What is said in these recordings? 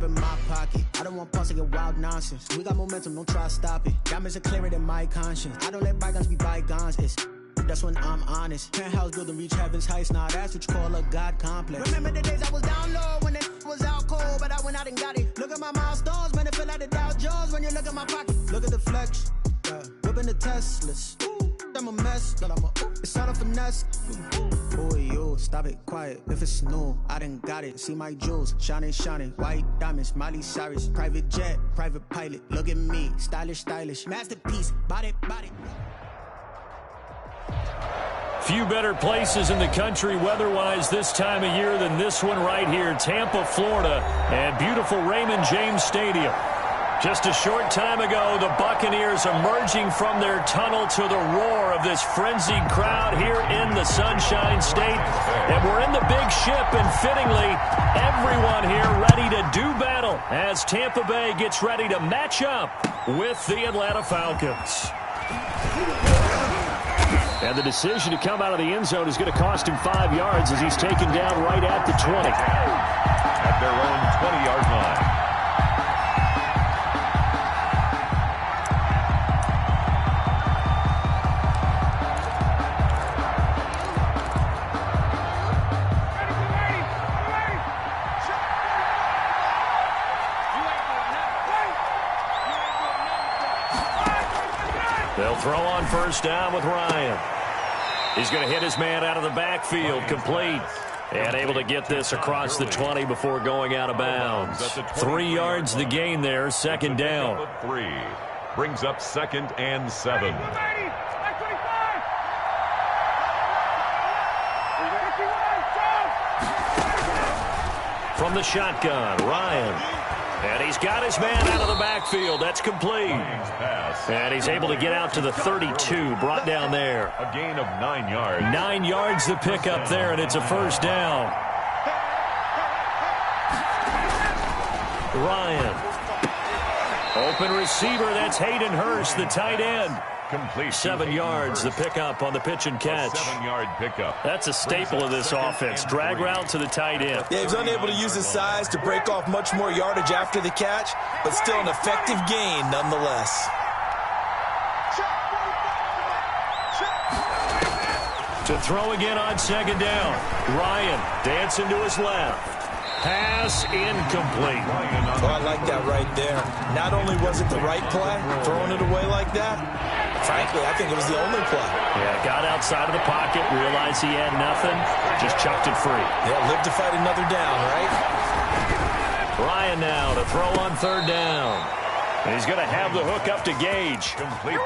in my pocket. I don't want pause to get wild nonsense. We got momentum, don't try to stop it. Diamonds are clearer than my conscience. I don't let bygones be bygones. That's when I'm honest. Penthouse building, reach heaven's heights. Now that's what you call a God complex. Remember the days I was down low when it was out cold, but I went out and got it. Look at my milestones, man, it feel like the Dow Jones when you look at my pocket. Look at the flex, whipping the Teslas. I'm a mess, but it's all a finesse. Boy, you stop it, quiet. If it's new, I done got it. See my jewels, shining, shining. White diamonds, Miley Cyrus. Private jet, private pilot. Look at me, stylish, stylish. Masterpiece, body, body. Few better places in the country weather-wise this time of year than this one right here, Tampa, Florida, and beautiful Raymond James Stadium. Just a short time ago, the Buccaneers emerging from their tunnel to the roar of this frenzied crowd here in the Sunshine State. And we're in the big ship, and fittingly, everyone here ready to do battle as Tampa Bay gets ready to match up with the Atlanta Falcons. And the decision to come out of the end zone is going to cost him 5 yards as he's taken down right at the 20. At their own 20-yard line. They'll throw on first down with Ryan. He's going to hit his man out of the backfield, complete. And able to get this across the 20 before going out of bounds. 3 yards the gain there, second down. 3 brings up 2nd and 7. From the shotgun, Ryan. And he's got his man out of the backfield. That's complete. And he's able to get out to the 32, brought down there. A gain of 9 yards. 9 yards the pickup there, and it's a first down. Ryan. Open receiver, that's Hayden Hurst, the tight end. Complete. 7 yards the pickup on the pitch and catch. 7-yard pickup. That's a staple of this offense. Drag route to the tight end. Yeah, he was unable to use his size to break off much more yardage after the catch, but still an effective gain nonetheless. To throw again on second down. Ryan dancing to his left. Pass incomplete. Oh, I like that right there. Not only was it the right play, throwing it away like that, frankly, I think it was the only play. Yeah, got outside of the pocket, realized he had nothing, just chucked it free. Yeah, live to fight another down, right? Ryan now to throw on third down. And he's going to have the hook up to Gage.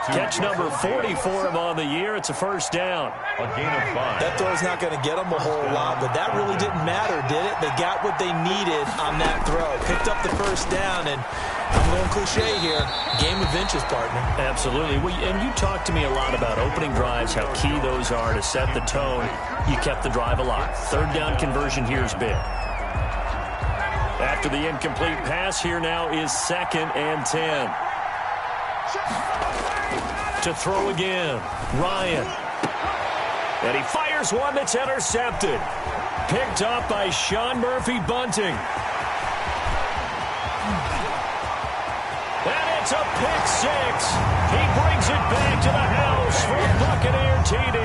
Catch number 40 for him on the year. It's a first down. A gain of 5. That throw's not going to get them a whole lot, but that really didn't matter, did it? They got what they needed on that throw. Picked up the first down, and I'm going cliche here. Game of inches, partner. Absolutely. And you talked to me a lot about opening drives, how key those are to set the tone. You kept the drive alive. Third down conversion here is big. After the incomplete pass, here now is 2nd and 10. To throw again, Ryan. And he fires one that's intercepted. Picked up by Sean Murphy-Bunting. And it's a pick six. He brings it back to the house for a Buccaneer TD.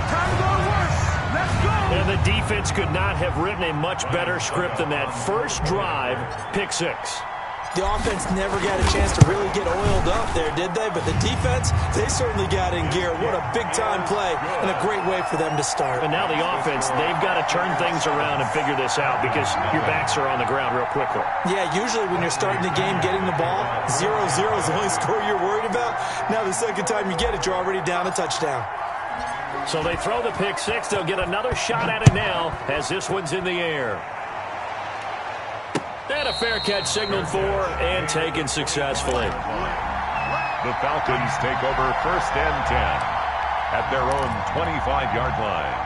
Time to go to work. Let's go. And the defense could not have written a much better script than that first drive, pick six. The offense never got a chance to really get oiled up there, did they? But the defense, they certainly got in gear. What a big-time play and a great way for them to start. And now the offense, they've got to turn things around and figure this out because your backs are on the ground real quickly. Yeah, usually when you're starting the game, getting the ball, 0-0 is the only score you're worried about. Now the second time you get it, you're already down a touchdown. So they throw the pick six. They'll get another shot at it now as this one's in the air. And a fair catch signaled for and taken successfully. The Falcons take over 1st and 10 at their own 25-yard line.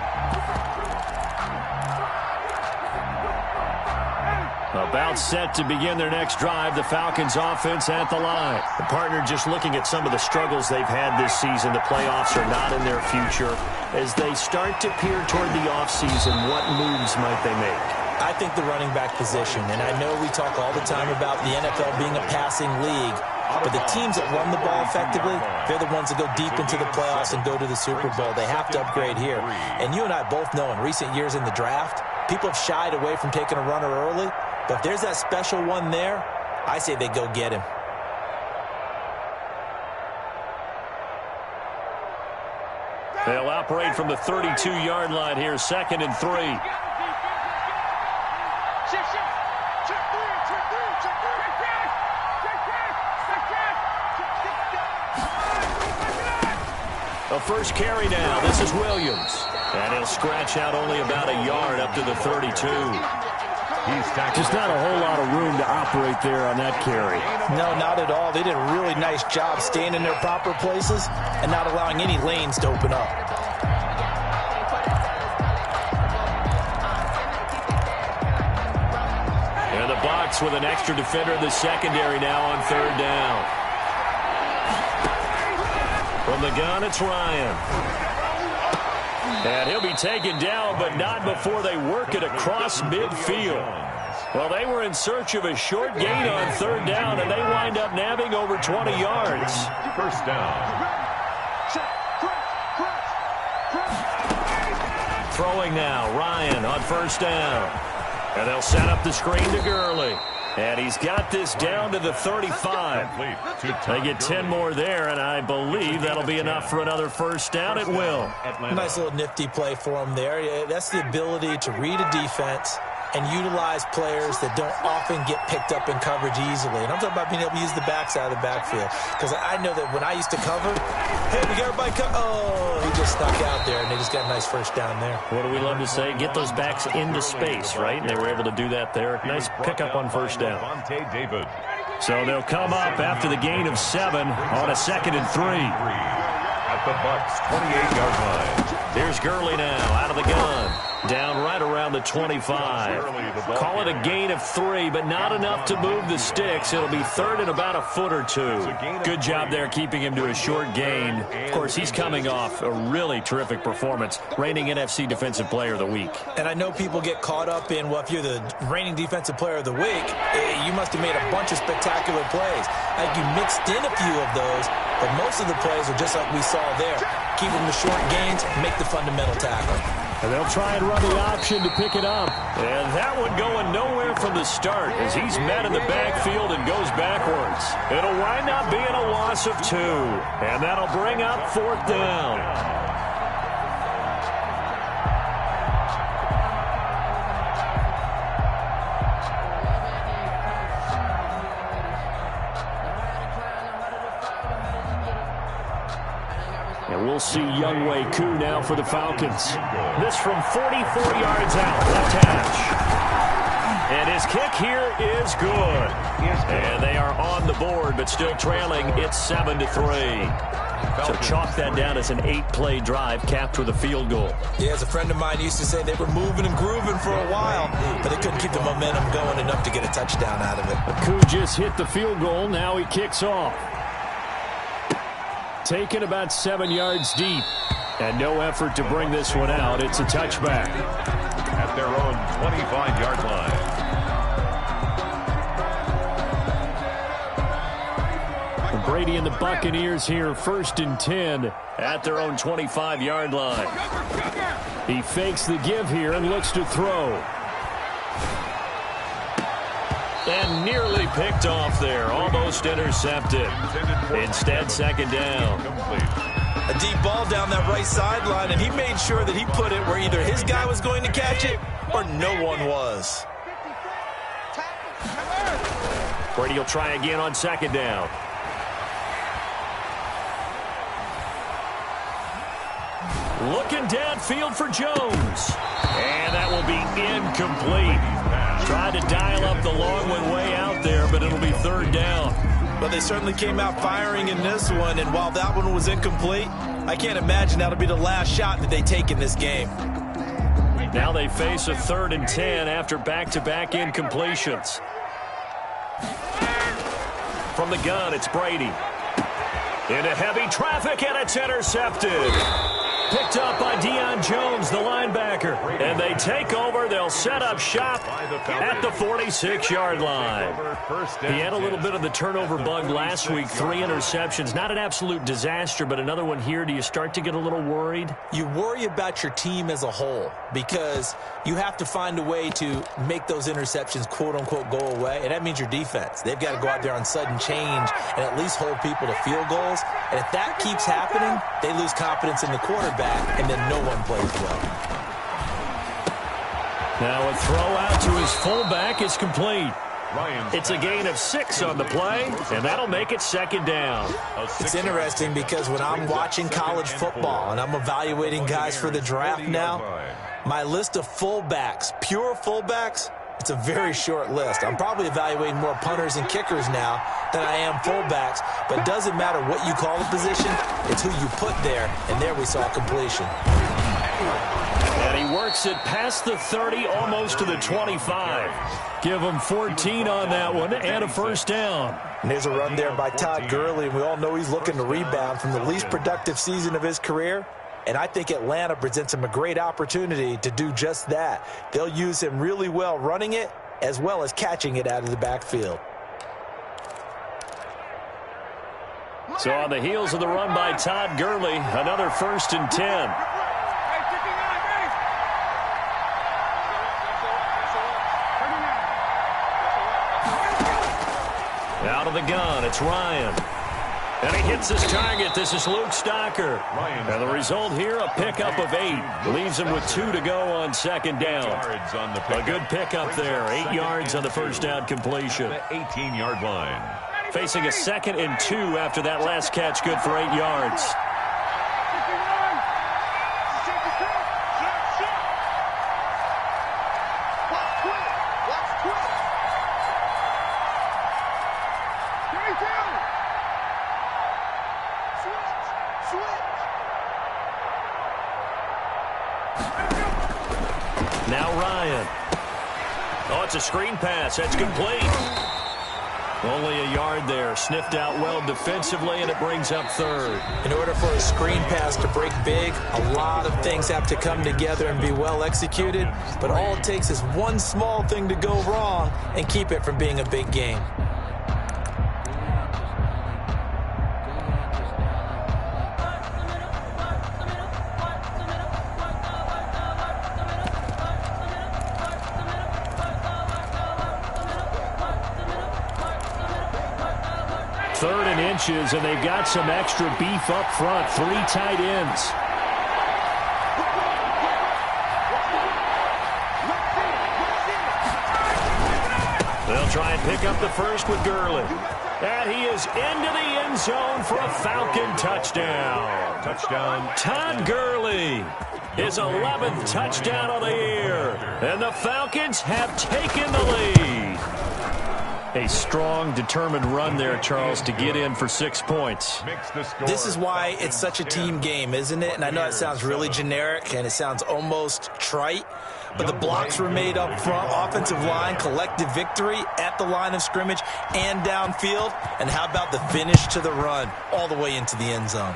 About set to begin their next drive, the Falcons offense at the line. The partner just looking at some of the struggles they've had this season. The playoffs are not in their future. As they start to peer toward the offseason, what moves might they make? I think the running back position, and I know we talk all the time about the NFL being a passing league, but the teams that run the ball effectively, they're the ones that go deep into the playoffs and go to the Super Bowl. They have to upgrade here. And you and I both know in recent years in the draft, people have shied away from taking a runner early, but if there's that special one there, I say they go get him. They'll operate from the 32-yard line here, 2nd and 3. A first carry now. This is Williams. And he'll scratch out only about a yard up to the 32. Just not a whole lot of room to operate there on that carry. No, not at all. They did a really nice job staying in their proper places and not allowing any lanes to open up. And the box with an extra defender in the secondary now on 3rd down. From the gun, it's Ryan. And he'll be taken down, but not before they work it across midfield. Well, they were in search of a short gain on 3rd down, and they wind up nabbing over 20 yards. First down. Throwing now, Ryan on 1st down. And they'll set up the screen to Gurley. And he's got this down to the 35. They get 10 more there, and I believe that'll be enough for another 1st down. It will. Nice little nifty play for him there. Yeah, that's the ability to read a defense and utilize players that don't often get picked up in coverage easily. And I'm talking about being able to use the backside of the backfield. Because I know that when I used to cover, hey, we got everybody oh, he just snuck out there, and they just got a nice 1st down there. What do we love to say? Get those backs into space, right? And they were able to do that there. Nice pickup on 1st down. So they'll come up after the gain of 7 on a 2nd and 3. At the Bucs' 28-yard line. Here's Gurley now out of the gun. Down right around the 25. Call it a gain of 3, but not enough to move the sticks. It'll be 3rd and about a foot or 2. Good job there keeping him to a short gain. Of course, he's coming off a really terrific performance, reigning NFC Defensive Player of the Week. And I know people get caught up in, well, if you're the reigning Defensive Player of the Week, you must have made a bunch of spectacular plays. I think you mixed in a few of those, but most of the plays are just like we saw there. Keep them to short gains, make the fundamental tackle. And they'll try and run the option to pick it up. And that one going nowhere from the start as he's met in the backfield and goes backwards. It'll wind up being a loss of 2. And that'll bring up 4th down. And we'll see Younghoe Koo now for the Falcons. This from 44 yards out, left hash. And his kick here is good. And they are on the board, but still trailing. It's 7-3. So chalk that down as an 8-play drive capped with a field goal. Yeah, as a friend of mine used to say, they were moving and grooving for a while, but they couldn't keep the momentum going enough to get a touchdown out of it. Koo just hit the field goal. Now he kicks off. Taken about 7 yards deep. And no effort to bring this one out. It's a touchback. At their own 25-yard line. Brady and the Buccaneers here, 1st and 10 at their own 25-yard line. He fakes the give here and looks to throw. And nearly picked off there. Almost intercepted. Instead, 2nd down. A deep ball down that right sideline, and he made sure that he put it where either his guy was going to catch it or no one was. Brady will try again on 2nd down. Looking downfield for Jones. And that will be incomplete. Tried to dial up the long one way out there, but it'll be 3rd down. But they certainly came out firing in this one, and while that one was incomplete, I can't imagine that'll be the last shot that they take in this game. Now they face a 3rd and 10 after back-to-back incompletions. From the gun, it's Brady. Into heavy traffic, and it's intercepted. Picked up by Deion Jones, the linebacker. And they take over. They'll set up shop at the 46-yard line. He had a little bit of the turnover bug last week. 3 interceptions. Not an absolute disaster, but another one here. Do you start to get a little worried? You worry about your team as a whole because you have to find a way to make those interceptions, quote-unquote, go away. And that means your defense. They've got to go out there on sudden change and at least hold people to field goals. And if that keeps happening, they lose confidence in the quarterback, and then no one plays well. Now a throw out to his fullback is complete. It's a gain of 6 on the play, and that'll make it 2nd down. It's interesting because when I'm watching college football and I'm evaluating guys for the draft now, my list of fullbacks, pure fullbacks, it's a very short list. I'm probably evaluating more punters and kickers now than I am fullbacks, but it doesn't matter what you call the position, it's who you put there, and there we saw completion. And he works it past the 30, almost to the 25. Give him 14 on that one and a 1st down. And there's a run there by Todd Gurley, and we all know he's looking to rebound from the least productive season of his career. And I think Atlanta presents him a great opportunity to do just that. They'll use him really well running it as well as catching it out of the backfield. So on the heels of the run by Todd Gurley, another 1st and 10. Out of the gun, it's Ryan. And he hits his target. This is Luke Stocker. And the result here, a pickup of 8. Leaves him with 2 to go on 2nd down. A good pickup there. 8 yards on the 1st down completion. 18-yard line. Facing a 2nd and 2 after that last catch, good for 8 yards. Now Ryan. Oh, it's a screen pass. That's complete. Only a yard there. Sniffed out well defensively, and it brings up 3rd. In order for a screen pass to break big, a lot of things have to come together and be well executed. But all it takes is one small thing to go wrong and keep it from being a big game. And they've got some extra beef up front. 3 tight ends. They'll try and pick up the 1st with Gurley. And he is into the end zone for a Falcon touchdown. Todd Gurley. His 11th touchdown of the year. And the Falcons have taken the lead. A strong, determined run there, Charles, to get in for 6 points. This is why it's such a team game, isn't it? And I know it sounds really generic and it sounds almost trite, but the blocks were made up front, offensive line, collective victory at the line of scrimmage and downfield. And how about the finish to the run all the way into the end zone?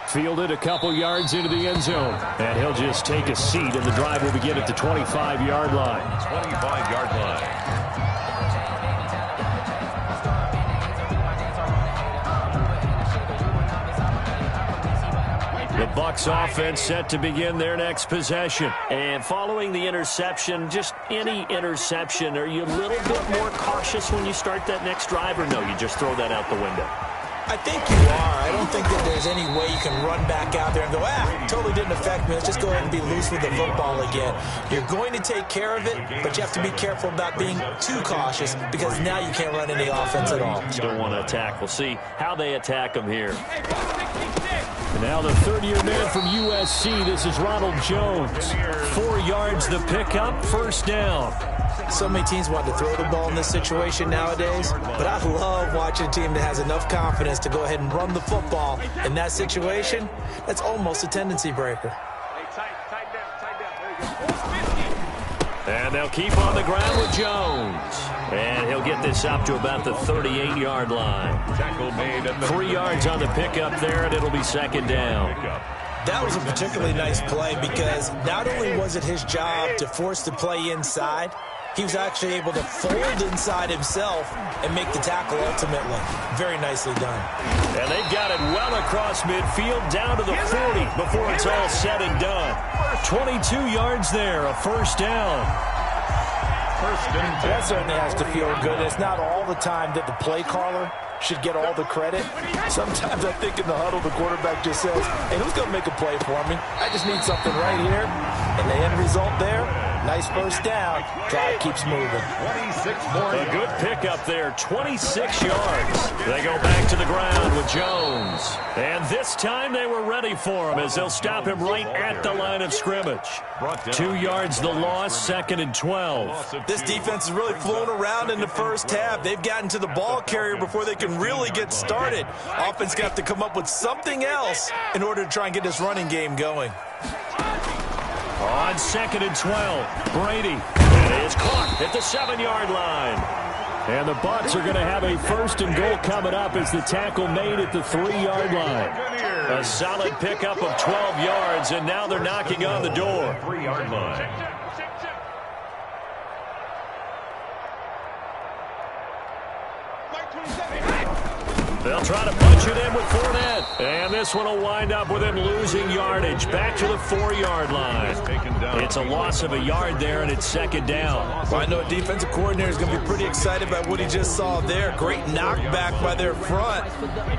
Fielded a couple yards into the end zone. And he'll just take a seat, and the drive will begin at the 25-yard line. 25-yard line. The Bucs offense set to begin their next possession. And following the interception, just any interception, are you a little bit more cautious when you start that next drive, or no, you just throw that out the window? I think you are. I don't think that there's any way you can run back out there and go, totally didn't affect me. Let's just go ahead and be loose with the football again. You're going to take care of it, but you have to be careful about being too cautious because now you can't run any offense at all. Still want to attack. We'll see how they attack them here. And now the 3rd-year man from USC. This is Ronald Jones. 4 yards the pickup, 1st down. So many teams want to throw the ball in this situation nowadays, but I love watching a team that has enough confidence to go ahead and run the football in that situation. That's almost a tendency breaker. And they'll keep on the ground with Jones. And he'll get this up to about the 38-yard line. Tackle made at the 3 yards on the pickup there, and it'll be second down. That was a particularly nice play because not only was it his job to force the play inside, he was actually able to fold inside himself and make the tackle ultimately. Very nicely done. And they've got it well across midfield down to the 40 before it's all said and done. 22 yards there, a first down. That certainly has to feel good. It's not all the time that the play caller should get all the credit. Sometimes I think in the huddle, the quarterback just says, hey, who's going to make a play for me? I just need something right here. And the end result there, nice first down. Drive keeps moving. 26 more. A good pickup there, 26 yards. They go back to the ground with Jones. And this time they were ready for him as they'll stop him right at the line of scrimmage. 2 yards the loss, second and 12. This defense is really flown around in the first half. They've gotten to the ball carrier before they can really get started. Offense got to come up with something else in order to try and get this running game going. On second and 12, Brady. And is caught at the 7-yard line. And the Bucs are going to have a first and goal coming up as the tackle made at the 3-yard line. A solid pickup of 12 yards, and now they're knocking on the door. 3-yard line. They'll try to punch it in with Fournette. And this one will wind up with him losing yardage. Back to the 4-yard line. It's a loss of a yard there, and it's second down. Well, I know a defensive coordinator is going to be pretty excited about what he just saw there. Great knockback by their front.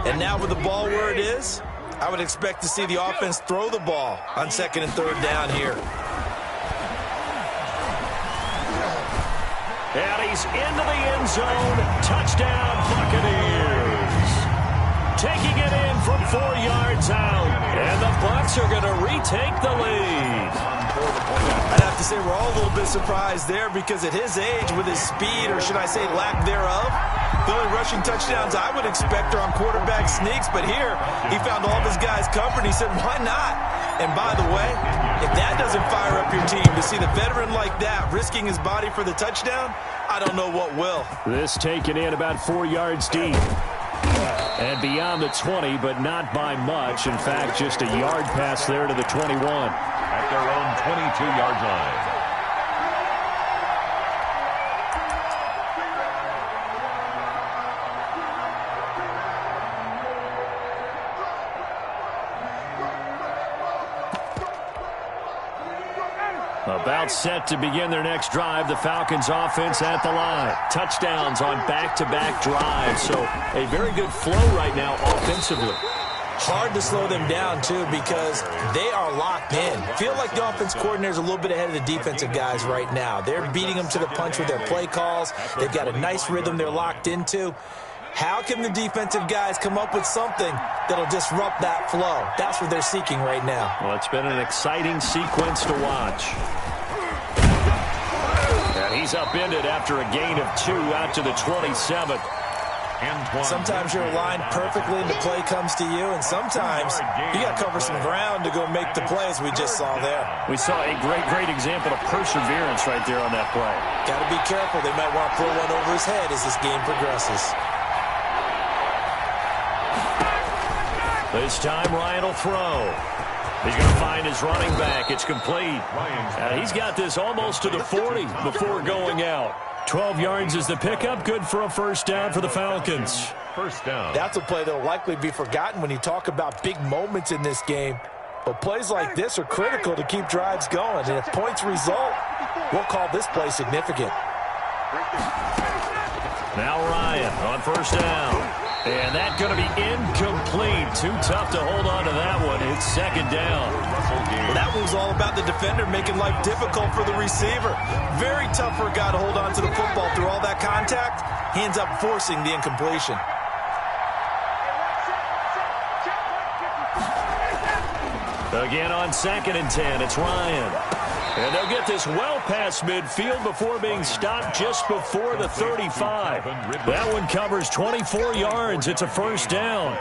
And now with the ball where it is, I would expect to see the offense throw the ball on second and third down here. And he's into the end zone. Touchdown, Buccaneers. Taking it in from 4 yards out. And the Bucs are going to retake the lead. I'd have to say we're all a little bit surprised there because at his age, with his speed, or should I say lack thereof, the only rushing touchdowns I would expect are on quarterback sneaks. But here, he found all of his guys covered. He said, why not? And by the way, if that doesn't fire up your team to see the veteran like that risking his body for the touchdown, I don't know what will. This taken in about 4 yards deep. And beyond the 20, but not by much. In fact, just a yard pass there to the 21. At their own 22-yard line. About set to begin their next drive. The Falcons offense at the line. Touchdowns on back-to-back drives. So a very good flow right now offensively. Hard to slow them down, too, because they are locked in. Feel like the offense coordinator is a little bit ahead of the defensive guys right now. They're beating them to the punch with their play calls. They've got a nice rhythm they're locked into. How can the defensive guys come up with something that'll disrupt that flow? That's what they're seeking right now. Well, it's been an exciting sequence to watch. And he's upended after a gain of 2 out to the 27th. Sometimes you're aligned perfectly and the play comes to you, and sometimes you got to cover some ground to go make the play, as we just saw there. We saw a great example of perseverance right there on that play. Got to be careful. They might want to throw one over his head as this game progresses. This time Ryan will throw. He's going to find his running back. It's complete. He's got this almost to the 40 before going out. 12 yards is the pickup. Good for a first down for the Falcons. First down. That's a play that will likely be forgotten when you talk about big moments in this game. But plays like this are critical to keep drives going. And if points result, we'll call this play significant. Now Ryan on first down. And that's going to be incomplete. Too tough to hold on to that one. It's second down. Well, that one was all about the defender making life difficult for the receiver. Very tough for a guy to hold on to the football through all that contact. He ends up forcing the incompletion. Again on second and 10, it's Ryan. And they'll get this well past midfield before being stopped just before the 35. That one covers 24 yards. It's a first down.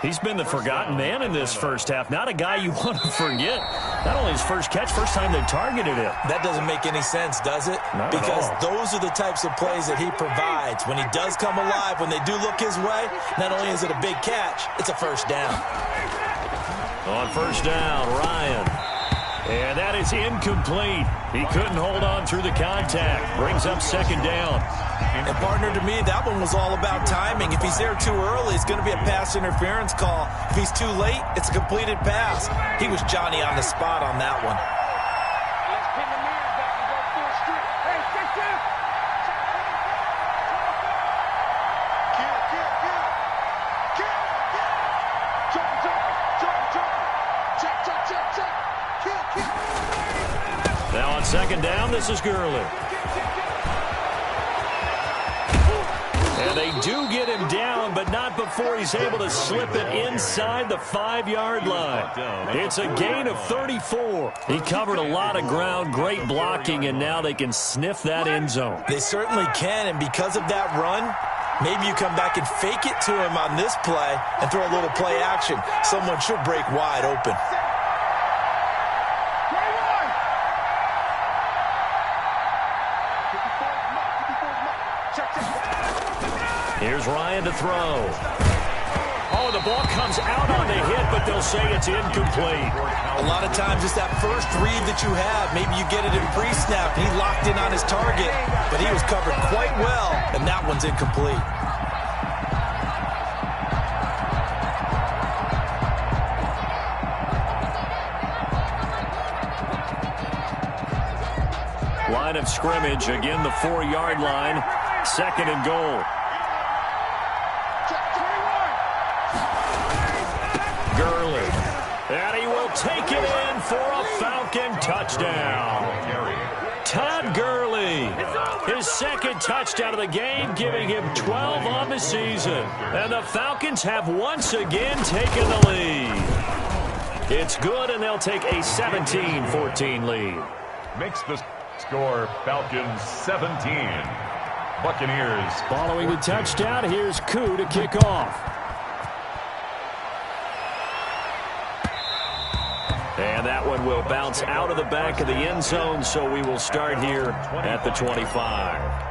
He's been the forgotten man in this first half. Not a guy you want to forget. Not only his first catch, first time they targeted him. That doesn't make any sense, does it? Not because at all. Those are the types of plays that he provides. When he does come alive, when they do look his way, not only is it a big catch, it's a first down. On first down, Ryan. And that is incomplete. He couldn't hold on through the contact. Brings up second down. And, partner, to me, that one was all about timing. If he's there too early, it's going to be a pass interference call. If he's too late, it's a completed pass. He was Johnny on the spot on that one. Let's pin the man back and go full strip. Hey, check this. Now on second down, this is Gurley. And they do get him down, but not before he's able to slip it inside the 5-yard line. It's a gain of 34. He covered a lot of ground, great blocking, and now they can sniff that end zone. They certainly can, and because of that run, maybe you come back and fake it to him on this play and throw a little play action. Someone should break wide open. Here's Ryan to throw. Oh, the ball comes out on the hit, but they'll say it's incomplete. A lot of times it's that first read that you have. Maybe you get it in pre-snap. He locked in on his target, but he was covered quite well, and that one's incomplete. Line of scrimmage, again the 4-yard line, second and goal. Gurley, and he will take it in for a Falcon touchdown. Todd Gurley, his second touchdown of the game, giving him 12 on the season. And the Falcons have once again taken the lead. It's good, and they'll take a 17-14 lead. Makes the score Falcons 17. Buccaneers. Following the touchdown, here's Koo to kick off. And that one will bounce out of the back of the end zone, so we will start here at the 25.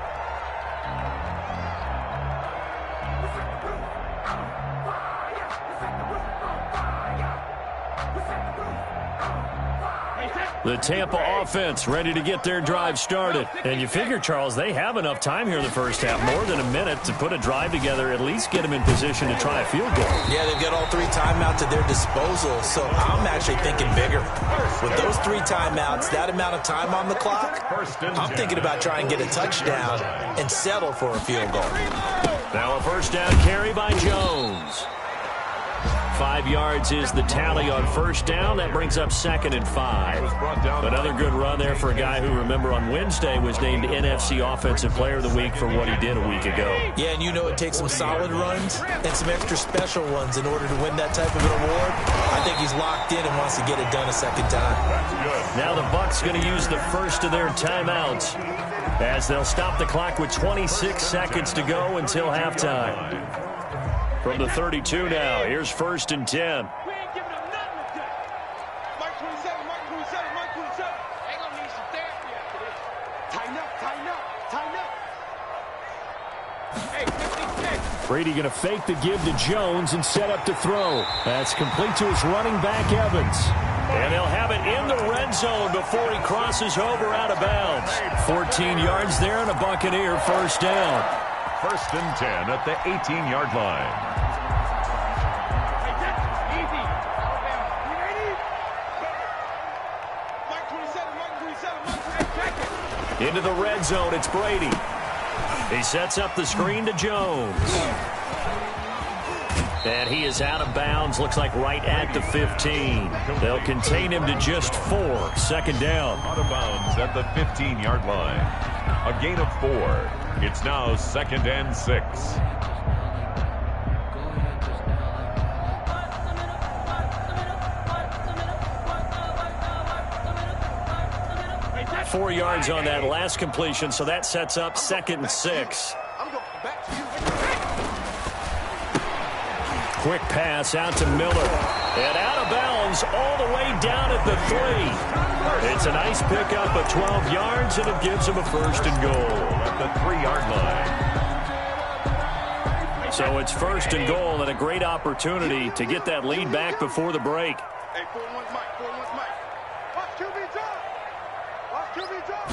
The Tampa offense ready to get their drive started. And you figure, Charles, they have enough time here in the first half, more than a minute, to put a drive together, at least get them in position to try a field goal. Yeah, they've got all 3 timeouts at their disposal, so I'm actually thinking bigger. With those 3 timeouts, that amount of time on the clock, I'm thinking about trying to get a touchdown and settle for a field goal. Now a first down carry by Jones. 5 yards is the tally on first down. That brings up second and 5. Another good run there for a guy who, remember, on Wednesday was named NFC Offensive Player of the Week for what he did a week ago. Yeah, and you know it takes some solid runs and some extra special ones in order to win that type of an award. I think he's locked in and wants to get it done a second time. Now the Bucs going to use the first of their timeouts as they'll stop the clock with 26 seconds to go until halftime. From the 32 now, here's first and 10. We ain't giving them nothing today. Mike 27, Mike 27, Mike 27. They gonna need some therapy after this. Tighten up, tighten up, tighten up. Hey, 15-10. Brady going to fake the give to Jones and set up to throw. That's complete to his running back, Evans. And they'll have it in the red zone before he crosses over out of bounds. 14 yards there and a Buccaneer first down. First and 10 at the 18-yard line. Hey, Jack, easy. You ready? Mike 27, Mike 27, Mike 27. Hey, check it. Into the red zone, it's Brady. He sets up the screen to Jones. And he is out of bounds, looks like right at the 15. They'll contain him to just 4. Second down. Out of bounds at the 15-yard line. A gain of 4. It's now second and 6. 4 yards on that last completion, so that sets up second and 6. quick pass out to Miller. And out of bounds all the way down at the 3. It's a nice pickup of 12 yards, and it gives him a first and goal At the 3-yard line. So it's first and goal, and a great opportunity to get that lead back before the break. Hey, 4-1's Mike. 4-1's Mike. Watch QB drop. Watch QB drop.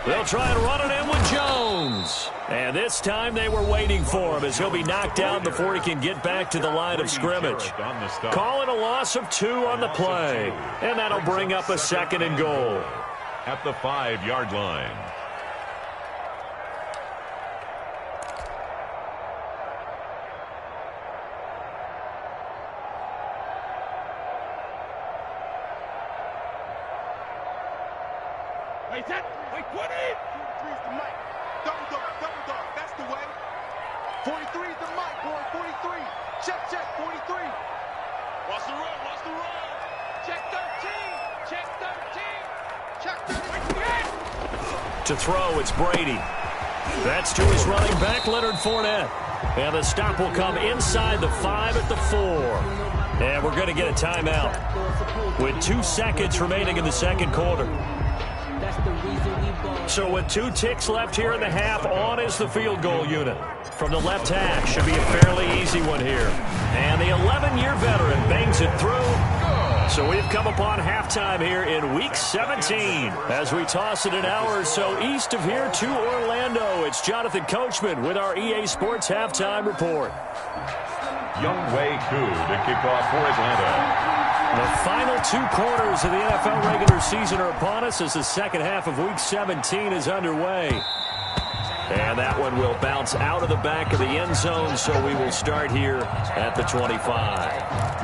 They'll try and run it in with Jones. And this time they were waiting for him as he'll be knocked down before he can get back to the line of scrimmage. Call it a loss of 2 on the play. And that'll bring up a second and goal. At the 5-yard line. Wait, that. Wait, 20. 3's the Mike. Double dog. That's the way. 43's the Mike, boy. 43. Check. 43. Watch the run. Check 13. Check 13. To throw, it's Brady. That's to his running back, Leonard Fournette. And the stop will come inside the 5 at the 4. And we're going to get a timeout with 2 seconds remaining in the second quarter. So with 2 ticks left here in the half, on is the field goal unit. From the left hash, should be a fairly easy one here. And the 11-year veteran bangs it through. So we've come upon halftime here in Week 17. As we toss it an hour or so east of here to Orlando, it's Jonathan Coachman with our EA Sports Halftime Report. Younghoe Koo to kick off for Atlanta. The final 2 quarters of the NFL regular season are upon us as the second half of Week 17 is underway. And that one will bounce out of the back of the end zone, so we will start here at the 25.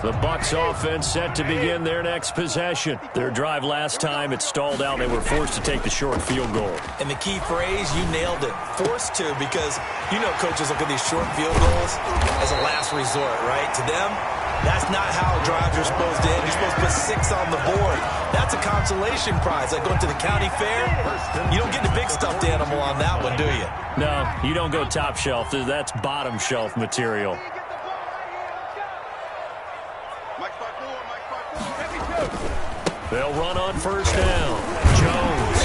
The Bucs offense set to begin their next possession. Their drive last time, it stalled out. They were forced to take the short field goal. And the key phrase, you nailed it. Forced to, because you know coaches look at these short field goals as a last resort, right? To them, that's not how drives are supposed to end. You're supposed to put 6 on the board. That's a consolation prize. Like going to the county fair, you don't get the big stuffed animal on that one, do you? No, you don't go top shelf. That's bottom shelf material. They'll run on first down. Jones.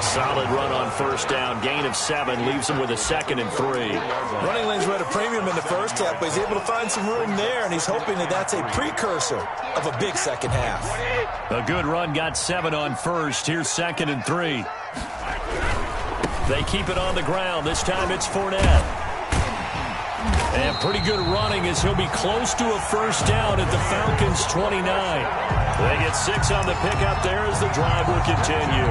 Solid run on first down. Gain of 7 leaves him with a 2nd and 3. Running lanes were at a premium in the first half, but he's able to find some room there, and he's hoping that that's a precursor of a big second half. A good run, got 7 on first. Here's 2nd and 3. They keep it on the ground. This time it's Fournette. And pretty good running as he'll be close to a first down at the Falcons' 29. They get 6 on the pickup there as the drive will continue.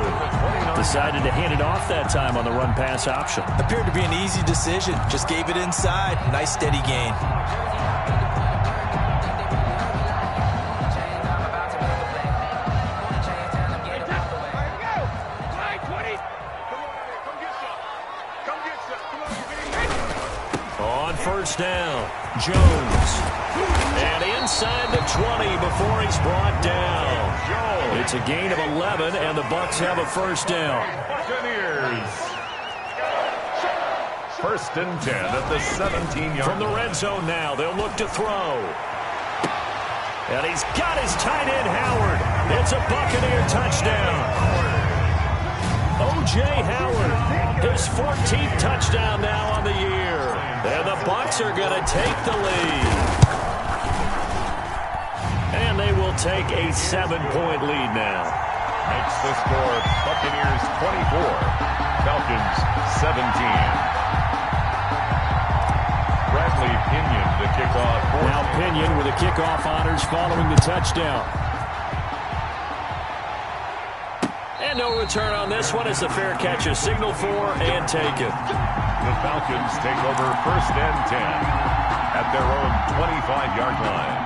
Decided to hand it off that time on the run-pass option. Appeared to be an easy decision. Just gave it inside. Nice steady gain. First down, Jones. And inside the 20 before he's brought down. It's a gain of 11, and the Bucs have a first down. Buccaneers. First and 10 at the 17-yard. From the red zone now, they'll look to throw. And he's got his tight end, Howard. It's a Buccaneer touchdown. O.J. Howard, his 14th touchdown now on the year. And the Bucs are going to take the lead. And they will take a 7-point lead now. Makes the score Buccaneers 24, Falcons 17. Bradley Pinion to kick off. Now Pinion with the kickoff honors following the touchdown. And no return on this one as the fair catch is signaled for and taken. The Falcons take over first and 10 at their own 25-yard line.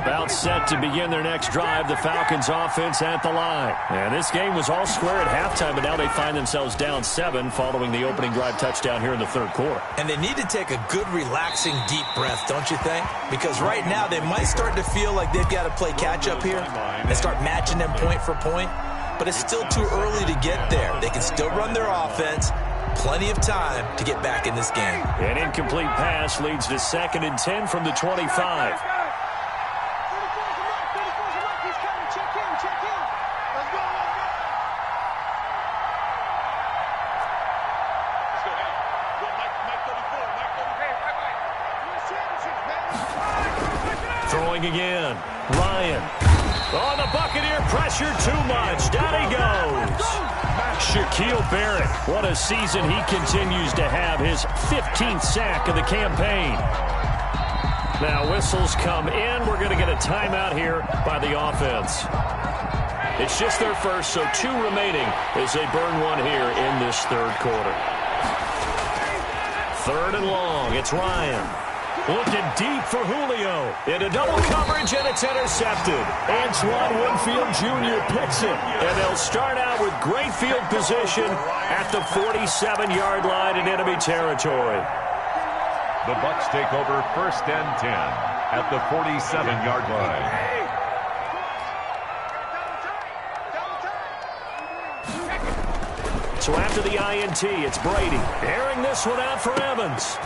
About set to begin their next drive. The Falcons offense at the line. And this game was all square at halftime, but now they find themselves down 7 following the opening drive touchdown here in the third quarter. And they need to take a good, relaxing, deep breath, don't you think? Because right now they might start to feel like they've got to play catch-up here and start matching them point for point. But it's still too early to get there. They can still run their offense. Plenty of time to get back in this game. An incomplete pass leads to 2nd and 10 from the 25. Throwing again. Ryan. Oh, the Buccaneer pressure too much. Down he goes. Shaquille Barrett. What a season he continues to have. His 15th sack of the campaign. Now whistles come in. We're going to get a timeout here by the offense. It's just their first, so 2 remaining as they burn one here in this third quarter. 3rd and long. It's Ryan. Looking deep for Julio. Into double coverage, and it's intercepted. Antoine Winfield Jr. picks it. And they'll start out with great field position at the 47-yard line in enemy territory. The Bucs take over 1st and 10 at the 47-yard line. So after the INT, it's Brady. Airing this one out for Evans.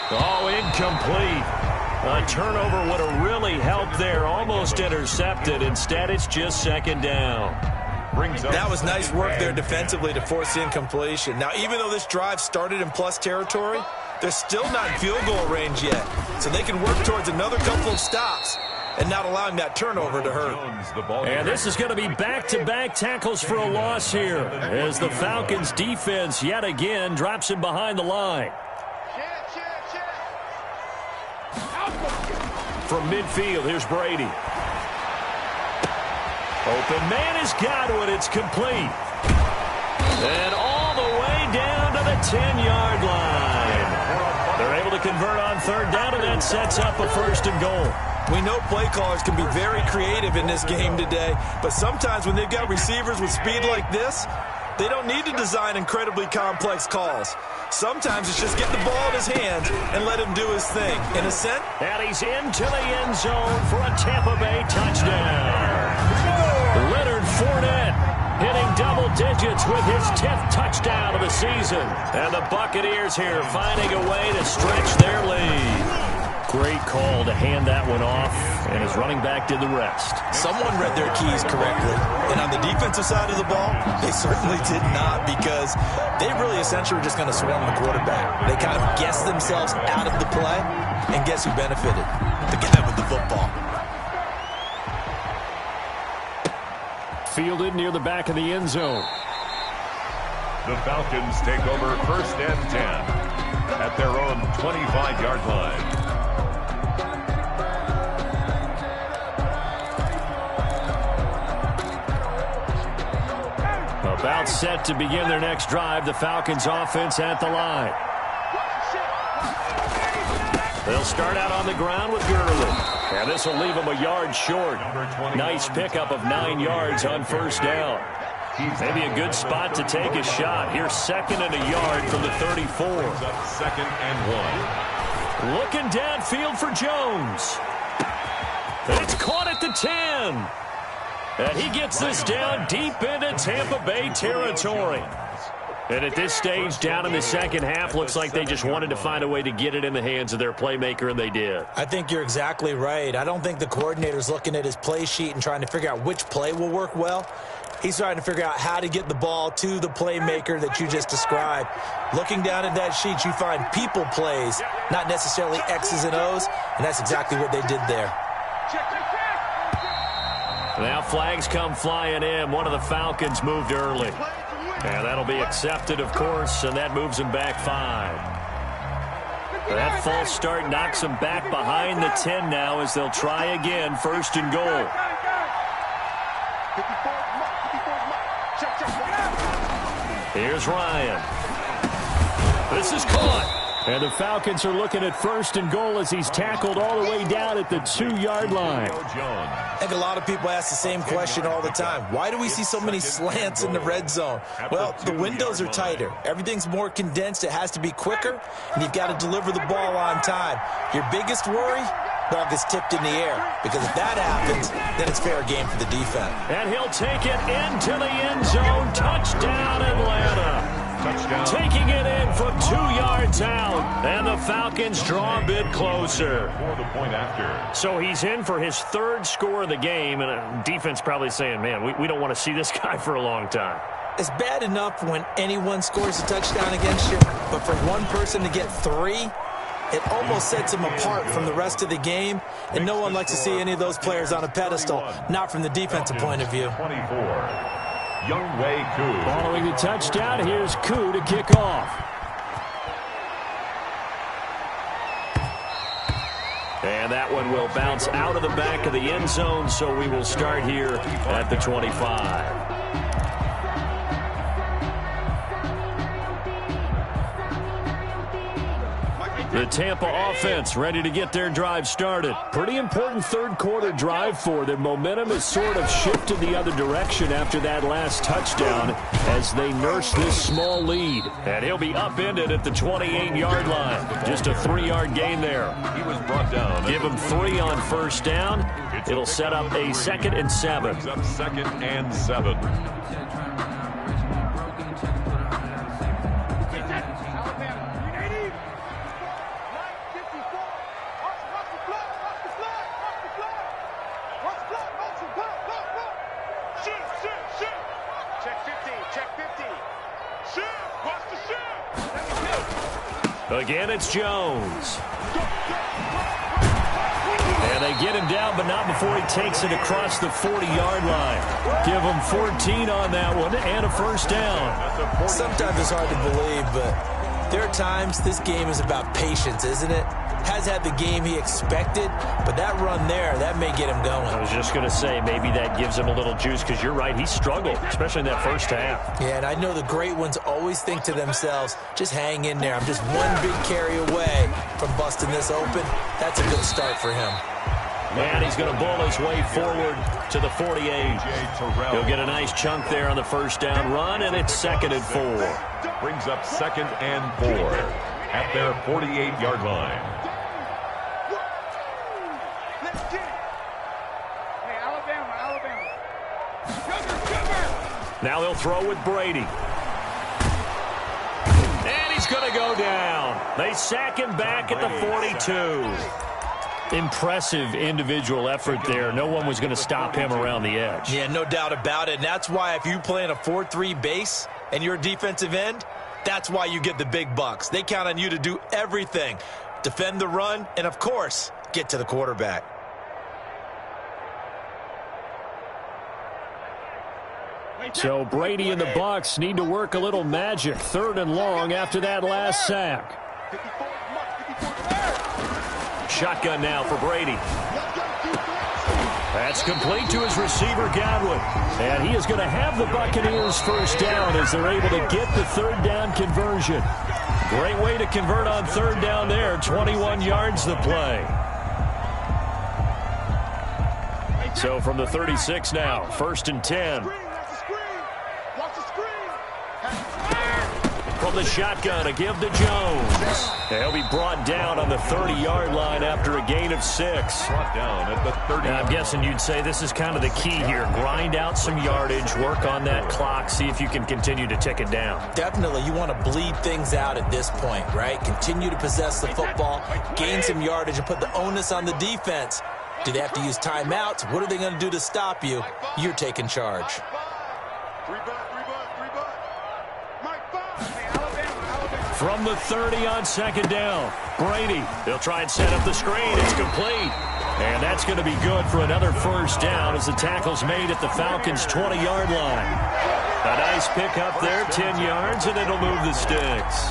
Oh, incomplete. A turnover would have really helped there. Almost intercepted. Instead, it's just 2nd down. That was nice work there defensively to force the incompletion. Now, even though this drive started in plus territory, they're still not in field goal range yet. So they can work towards another couple of stops and not allowing that turnover to hurt. And this is going to be back-to-back tackles for a loss here as the Falcons defense yet again drops him behind the line. From midfield, here's Brady. Open man is Godwin. It's complete. And all the way down to the 10-yard line. They're able to convert on 3rd down, and that sets up a 1st and goal. We know play callers can be very creative in this game today, but sometimes when they've got receivers with speed like this, they don't need to design incredibly complex calls. Sometimes it's just get the ball in his hands and let him do his thing. In a sense, and he's into the end zone for a Tampa Bay touchdown. Leonard Fournette hitting double digits with his 10th touchdown of the season. And the Buccaneers here finding a way to stretch their lead. Great call to hand that one off, and his running back did the rest. Someone read their keys correctly, and on the defensive side of the ball, they certainly did not, because they really essentially were just going to swarm the quarterback. They kind of guessed themselves out of the play, and guess who benefited? The guy with the football. Fielded near the back of the end zone. The Falcons take over 1st and 10 at their own 25-yard line. About set to begin their next drive. The Falcons offense at the line. They'll start out on the ground with Gurley. And this will leave them a yard short. Nice pickup of 9 yards on 1st down. Maybe a good spot to take a shot. Here's 2nd and a yard from the 34. 2nd and 1. Looking downfield for Jones. It's caught at the 10. And he gets this down deep into Tampa Bay territory. And at this stage, down in the second half, looks like they just wanted to find a way to get it in the hands of their playmaker, and they did. I think you're exactly right. I don't think the coordinator's looking at his play sheet and trying to figure out which play will work well. He's trying to figure out how to get the ball to the playmaker that you just described. Looking down at that sheet, you find people plays, not necessarily X's and O's, and that's exactly what they did there. Now flags come flying in. One of the Falcons moved early. And that'll be accepted, of course, and that moves him back 5. That false start knocks them back behind the 10 now as they'll try again, 1st and goal. Here's Ryan. This is caught. And the Falcons are looking at 1st and goal as he's tackled all the way down at the 2-yard line. I think a lot of people ask the same question all the time. Why do we see so many slants in the red zone? Well, the windows are tighter. Everything's more condensed. It has to be quicker, and you've got to deliver the ball on time. Your biggest worry? Ball gets tipped in the air, because if that happens, then it's fair game for the defense. And he'll take it into the end zone. Touchdown, Atlanta. Touchdown. Taking it in from 2 yards out. And the Falcons draw a bit closer. For the point after. So he's in for his 3rd score of the game, and defense probably saying, man, we don't want to see this guy for a long time. It's bad enough when anyone scores a touchdown against you, but for one person to get 3, it almost sets him apart from the rest of the game, and no one likes to see any of those players on a pedestal, not from the defensive point of view. 24. Younghoe Koo. Following the touchdown, here's Koo to kick off. And that one will bounce out of the back of the end zone, so we will start here at the 25. The Tampa offense ready to get their drive started. Pretty important 3rd quarter drive for them. Momentum has sort of shifted the other direction after that last touchdown as they nurse this small lead. And he'll be upended at the 28-yard line. Just a 3-yard gain there. He was brought down. Give him 3 on 1st down. It'll set up a 2nd and 7. Brings up 2nd and 7. Again, it's Jones. And they get him down, but not before he takes it across the 40-yard line. Give him 14 on that one and a 1st down. Sometimes it's hard to believe, but there are times this game is about patience, isn't it? Has had the game he expected, but that run there, that may get him going. I was just going to say, maybe that gives him a little juice, because you're right, he struggled, especially in that 1st half. Yeah, and I know the great ones always think to themselves, just hang in there. I'm just one big carry away from busting this open. That's a good start for him. And he's going to bull his way forward to the 48. He'll get a nice chunk there on the 1st down run, and it's 2nd and 4. Brings up 2nd and 4 at their 48-yard line. Now he'll throw with Brady. And he's going to go down. They sack him back at the 42. Impressive individual effort there. No one was going to stop him around the edge. Yeah, no doubt about it. And that's why if you play in a 4-3 base and you're a defensive end, that's why you get the big bucks. They count on you to do everything. Defend the run and, of course, get to the quarterback. So Brady and the Bucs need to work a little magic. 3rd and long after that last sack. Shotgun now for Brady. That's complete to his receiver, Godwin. And he is going to have the Buccaneers 1st down as they're able to get the 3rd down conversion. Great way to convert on 3rd down there. 21 yards the play. So from the 36 now, 1st and 10. From the shotgun, a give to Jones. He'll be brought down on the 30-yard line after a gain of 6. Brought down at the 30. I'm guessing you'd say this is kind of the key here. Grind out some yardage, work on that clock, see if you can continue to tick it down. Definitely, you want to bleed things out at this point, right? Continue to possess the football, gain some yardage, and put the onus on the defense. Do they have to use timeouts? What are they going to do to stop you? You're taking charge. From the 30 on 2nd down, Brady. They'll try and set up the screen. It's complete. And that's going to be good for another 1st down as the tackle's made at the Falcons' 20-yard line. A nice pick up there, 10 yards, and it'll move the sticks.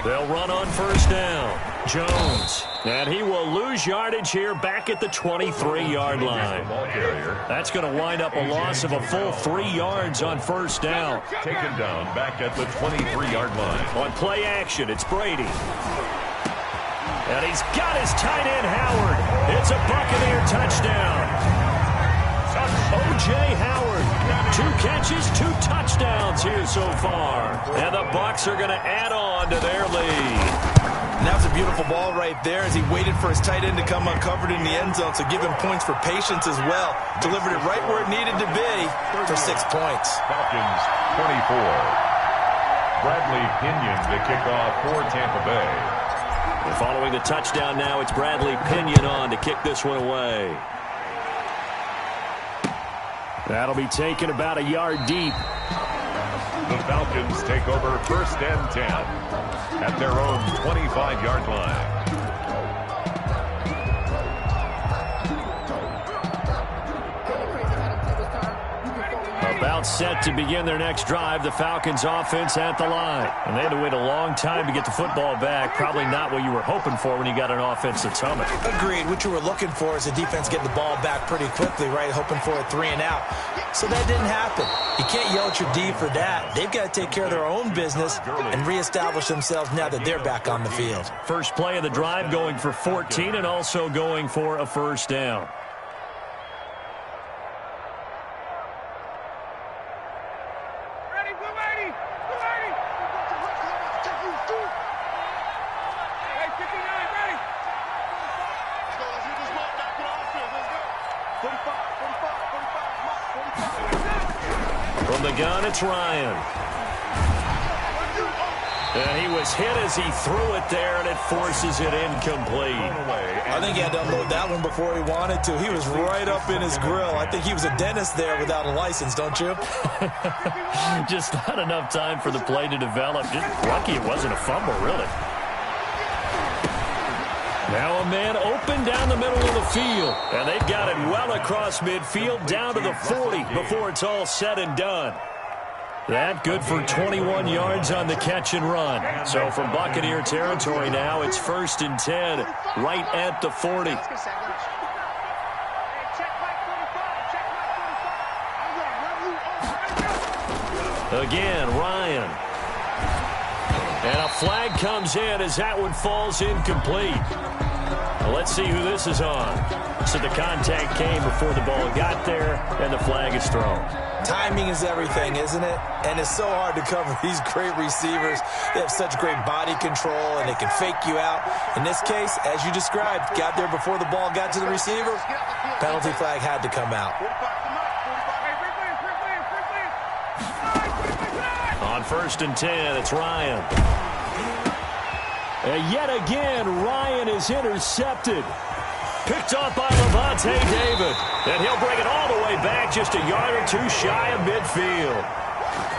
They'll run on first down. Jones. And he will lose yardage here back at the 23-yard line. That's going to wind up a loss of a full 3 yards on first down. Taken down back at the 23-yard line. On play action, it's Brady. And he's got his tight end, Howard. It's a Buccaneer touchdown. O.J. Howard, 2 catches, 2 touchdowns here so far. And the Bucs are going to add on to their lead. And that was a beautiful ball right there as he waited for his tight end to come uncovered in the end zone, so give him points for patience as well. Delivered it right where it needed to be for 6 points. Falcons 24. Bradley Pinion the kickoff for Tampa Bay. And following the touchdown now, it's Bradley Pinion on to kick this one away. That'll be taken about a yard deep. The Falcons take over first and 10 at their own 25-yard line. About set to begin their next drive, the Falcons offense at the line. And they had to wait a long time to get the football back. Probably not what you were hoping for when you got an offense that's humming. Agreed. What you were looking for is the defense getting the ball back pretty quickly, right? Hoping for a 3 and out. So that didn't happen. You can't yell at your D for that. They've got to take care of their own business and reestablish themselves now that they're back on the field. First play of the drive going for 14 and also going for a first down. From the gun, it's Ryan. And he was hit as he threw it there, and it forces it incomplete. I think he had to unload that one before he wanted to. He was right up in his grill. I think he was a dentist there without a license, don't you? Just not enough time for the play to develop. Just lucky it wasn't a fumble, really. Now a man open down the middle of the field. And they've got it well across midfield down to the 40 before it's all said and done. That good for 21 yards on the catch and run. So from Buccaneer territory now, it's first and 10 right at the 40. Again, Ryan. And a flag comes in as that one falls incomplete. Well, let's see who this is on. So the contact came before the ball got there, and the flag is thrown. Timing is everything, isn't it? And it's so hard to cover these great receivers. They have such great body control, and they can fake you out. In this case, as you described, got there before the ball got to the receiver. Penalty flag had to come out. On first and 10, it's Ryan. And yet again, Ryan is intercepted. Picked off by Levante David. And he'll bring it all the way back just a yard or two shy of midfield.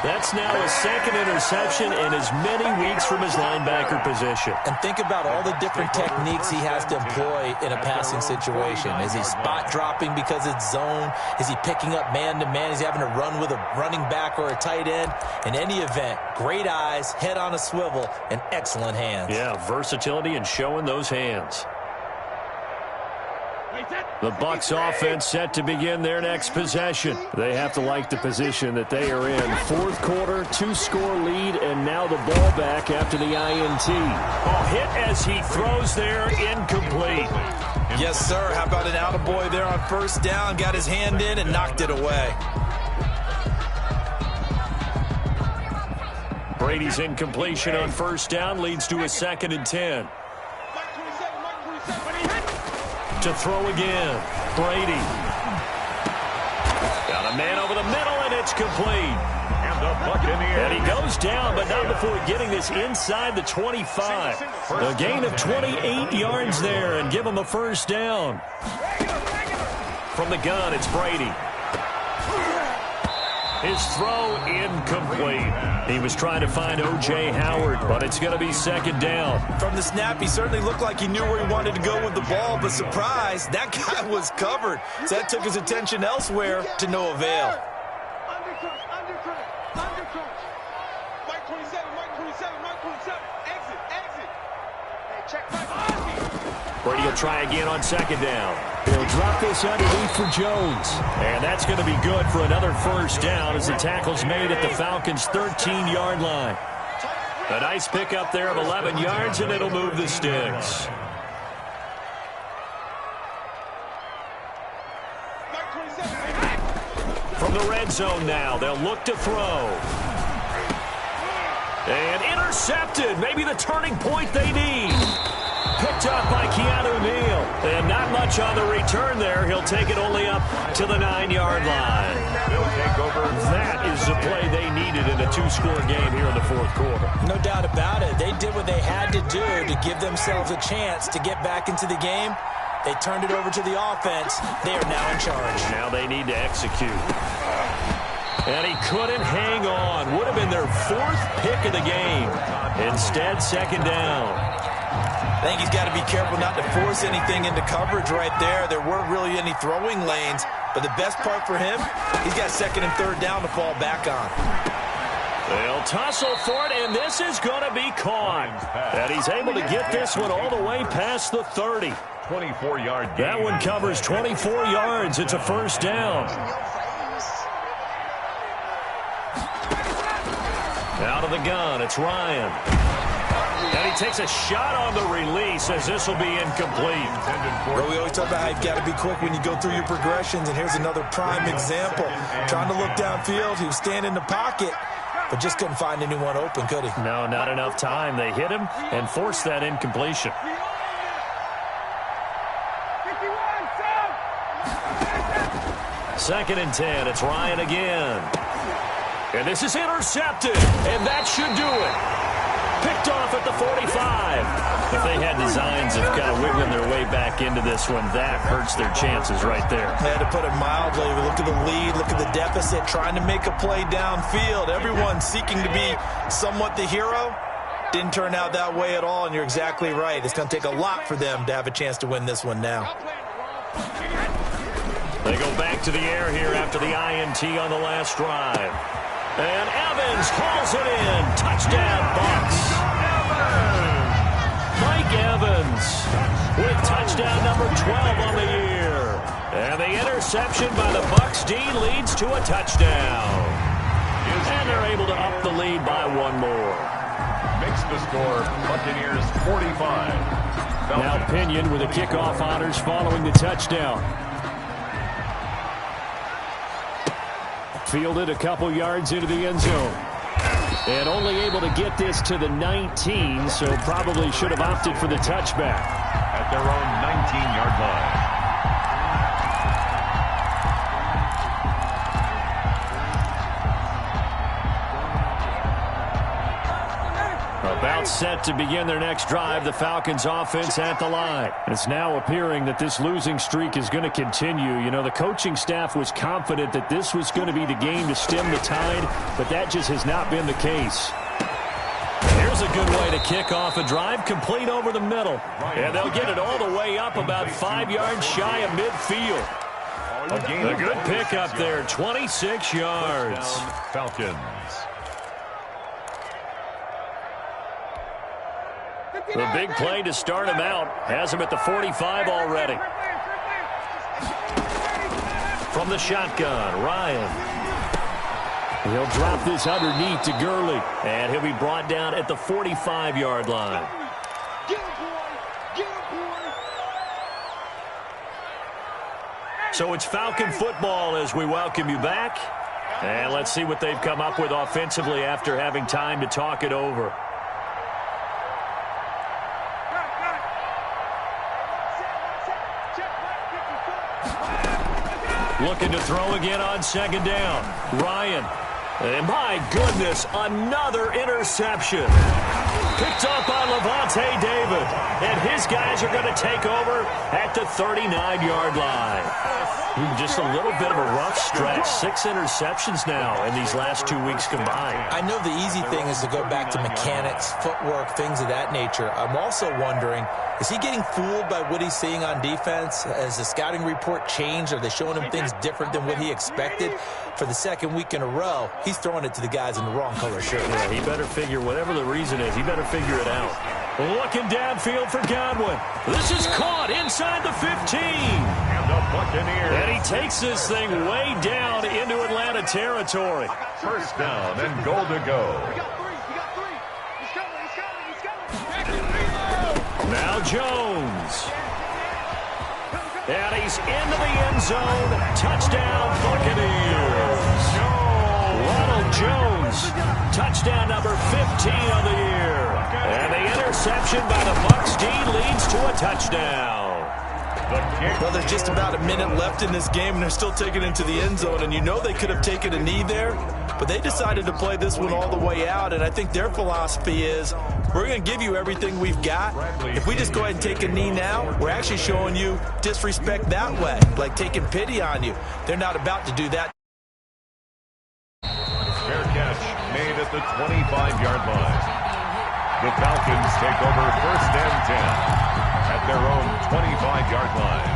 That's now his second interception in as many weeks from his linebacker position. And think about all the different techniques he has to employ in a passing situation. Is he spot dropping because it's zone? Is he picking up man-to-man? Is he having to run with a running back or a tight end? In any event, great eyes, head on a swivel, and excellent hands. Yeah, versatility and showing those hands. The Bucs offense set to begin their next possession. They have to like the position that they are in. Fourth quarter, 2-score lead, and now the ball back after the INT. Oh, hit as he throws there, incomplete. Yes, sir. How about an attaboy there on first down? Got his hand in and knocked it away. Brady's incompletion on first down leads to a second and 10. To throw again, Brady. Got a man over the middle, and it's complete. And the Buccaneers. And he goes down, but not before getting this inside the 25. A gain of 28 yards there, and give him a first down. From the gun, it's Brady. His throw incomplete. He was trying to find O.J. Howard, but it's going to be second down. From the snap, he certainly looked like he knew where he wanted to go with the ball, but surprise, that guy was covered. So that took his attention elsewhere to no avail. Mike 27, Mike 27, Mike 27, exit. Brady will try again on second down. He'll drop this underneath for Jones. And that's going to be good for another first down as the tackle's made at the Falcons' 13-yard line. A nice pickup there of 11 yards, and it'll move the sticks. From the red zone now, they'll look to throw. And intercepted. Maybe the turning point they need. Picked up by Keanu Neal. And not much on the return there. He'll take it only up to the 9-yard line. They'll take over. That is the play they needed in a 2-score game here in the fourth quarter. No doubt about it. They did what they had to do to give themselves a chance to get back into the game. They turned it over to the offense. They are now in charge. Now they need to execute. And he couldn't hang on. Would have been their 4th pick of the game. Instead, second down. I think he's got to be careful not to force anything into coverage right there. There weren't really any throwing lanes. But the best part for him, he's got second and third down to fall back on. They'll tussle for it, and this is going to be caught. And he's able to get this one all the way past the 30. 24-yard gain. That one covers 24 yards. It's a first down. Out of the gun, it's Ryan. And he takes a shot on the release as this will be incomplete. Bro, we always talk about how you've got to be quick when you go through your progressions, and here's another prime example. Trying to look downfield, he was standing in the pocket, but just couldn't find anyone open, could he? No, not enough time. They hit him and forced that incompletion. Second and 10, it's Ryan again. And this is intercepted, and that should do it. Picked off at the 45. If they had designs of kind of wiggling their way back into this one, that hurts their chances right there. They had to put it mildly. Look at the lead, look at the deficit, trying to make a play downfield. Everyone seeking to be somewhat the hero. Didn't turn out that way at all, and you're exactly right. It's going to take a lot for them to have a chance to win this one now. They go back to the air here after the INT on the last drive. And Evans hauls it in. Touchdown, Bucs. Mike Evans with touchdown number 12 on the year. And the interception by the Bucs D leads to a touchdown. And they're able to up the lead by one more. Makes the score Buccaneers 45. Now Pinion with the kickoff honors following the touchdown. Fielded a couple yards into the end zone. And only able to get this to the 19, so probably should have opted for the touchback. At their own 19-yard line. About set to begin their next drive, the Falcons offense at the line. It's now appearing that this losing streak is going to continue. You know, the coaching staff was confident that this was going to be the game to stem the tide, but that just has not been the case. Here's a good way to kick off a drive, complete over the middle. And they'll get it all the way up about 5 yards shy of midfield. A good pickup there, 26 yards. Falcons. The big play to start him out has him at the 45 already. From the shotgun, Ryan. He'll drop this underneath to Gurley. And he'll be brought down at the 45-yard line. So it's Falcon football as we welcome you back. And let's see what they've come up with offensively after having time to talk it over. Looking to throw again on second down. Ryan. And my goodness, another interception. Picked up by Levante David. And his guys are going to take over at the 39-yard line. Just a little bit of a rough stretch. 6 interceptions now in these last 2 weeks combined. I know the easy thing is to go back to mechanics, footwork, things of that nature. I'm also wondering Is he getting fooled by what he's seeing on defense? Has the scouting report changed? Are they showing him things different than what he expected? For the second week in a row, he's throwing it to the guys in the wrong color shirt. Yeah, he better figure, whatever the reason is, he better figure it out. Looking downfield for Godwin. This is caught inside the 15. And the Buccaneers. And he takes this thing way down into Atlanta territory. First down and goal to go. You got three. He's coming. Now Jones. And he's into the end zone. Touchdown, Buccaneers. Ronald Jones. Touchdown number 15 on the year. And the interception by the Bucs D leads to a touchdown. Well, there's just about a minute left in this game, and they're still taking it into the end zone. And you know they could have taken a knee there, but they decided to play this one all the way out. And I think their philosophy is, we're going to give you everything we've got. If we just go ahead and take a knee now, we're actually showing you disrespect that way, like taking pity on you. They're not about to do that. Fair catch made at the 25-yard line. The Falcons take over first and 10 at their own 25-yard line.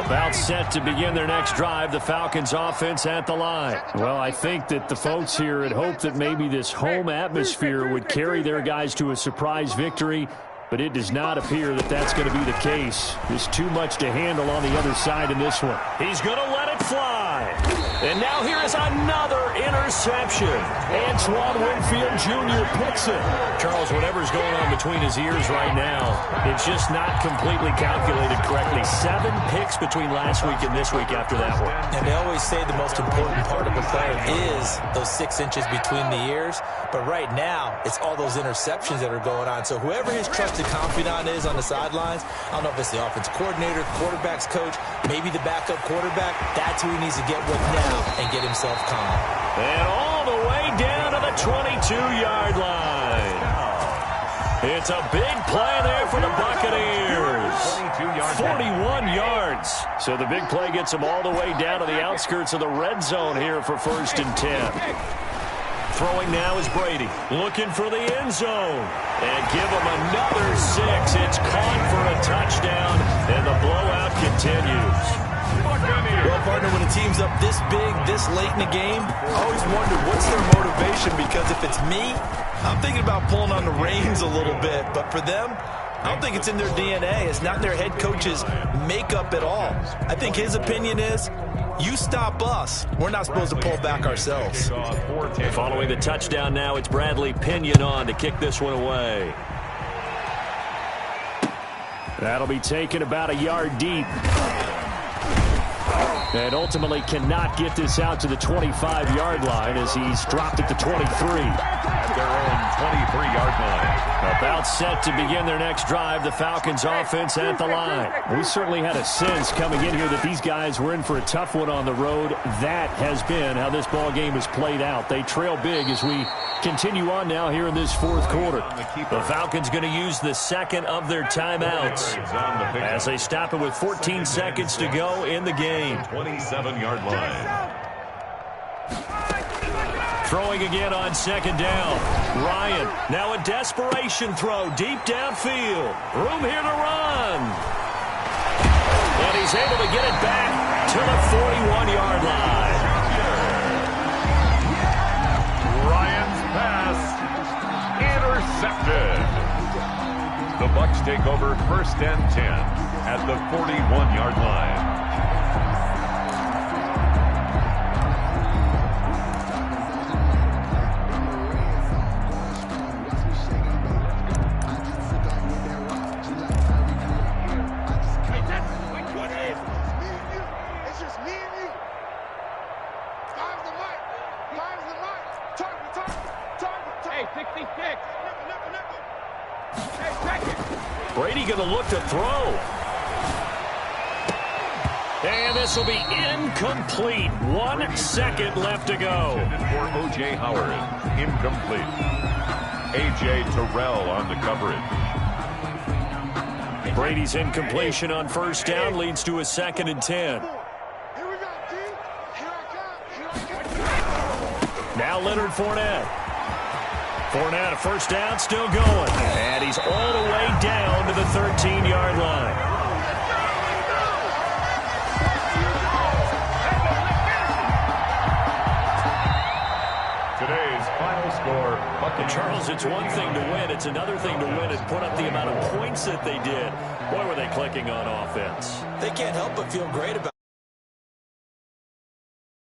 About set to begin their next drive, the Falcons offense at the line. Well, I think that the folks here had hoped that maybe this home atmosphere would carry their guys to a surprise victory, but it does not appear that that's going to be the case. There's too much to handle on the other side in this one. He's going to let it fly. And now here is another interception. Antoine Winfield Jr. picks it. Charles, whatever's going on between his ears right now, it's just not completely calculated correctly. 7 picks between last week and this week after that one. And they always say the most important part of a player is those 6 inches between the ears. But right now, it's all those interceptions that are going on. So whoever his trusted confidant is on the sidelines, I don't know if it's the offensive coordinator, quarterback's coach, maybe the backup quarterback, that's who he needs to get with now and get himself calm. And all the way down to the 22-yard line. It's a big play there for the Buccaneers. 41 yards. So the big play gets them all the way down to the outskirts of the red zone here for first and 10. Throwing now is Brady, looking for the end zone. And give him another 6. It's caught for a touchdown, and the blowout continues. Well, partner, when a team's up this big, this late in the game, I always wonder what's their motivation, because if it's me, I'm thinking about pulling on the reins a little bit. But for them, I don't think it's in their DNA. It's not in their head coach's makeup at all. I think his opinion is, you stop us, we're not supposed to pull back ourselves. Following the touchdown now, it's Bradley Pinion on to kick this one away. That'll be taken about a yard deep. And ultimately cannot get this out to the 25-yard line as he's dropped at the 23. At their own 23-yard line. About set to begin their next drive, the Falcons offense at the line. We certainly had a sense coming in here that these guys were in for a tough one on the road. That has been how this ball game has played out. They trail big as we continue on now here in this fourth quarter. The Falcons going to use the second of their timeouts as they stop it with 14 seconds to go in the game. 27-yard line. Throwing again on second down. Ryan, now a desperation throw deep downfield. Room here to run. And he's able to get it back to the 41-yard line. Ryan's pass intercepted. The Bucs take over first and 10 at the 41-yard line. Brady going to look to throw. And this will be incomplete. 1 second left to go. For O.J. Howard, incomplete. A.J. Terrell on the coverage. Brady's incompletion on first down leads to a 2nd and 10. Now Leonard Fournette. Fournette, a first down, still going. And he's all the way down to the 13-yard line. Today's final score, Buccaneers. Charles, it's one thing to win. It's another thing to win and put up the amount of points that they did. Boy, were they clicking on offense. They can't help but feel great about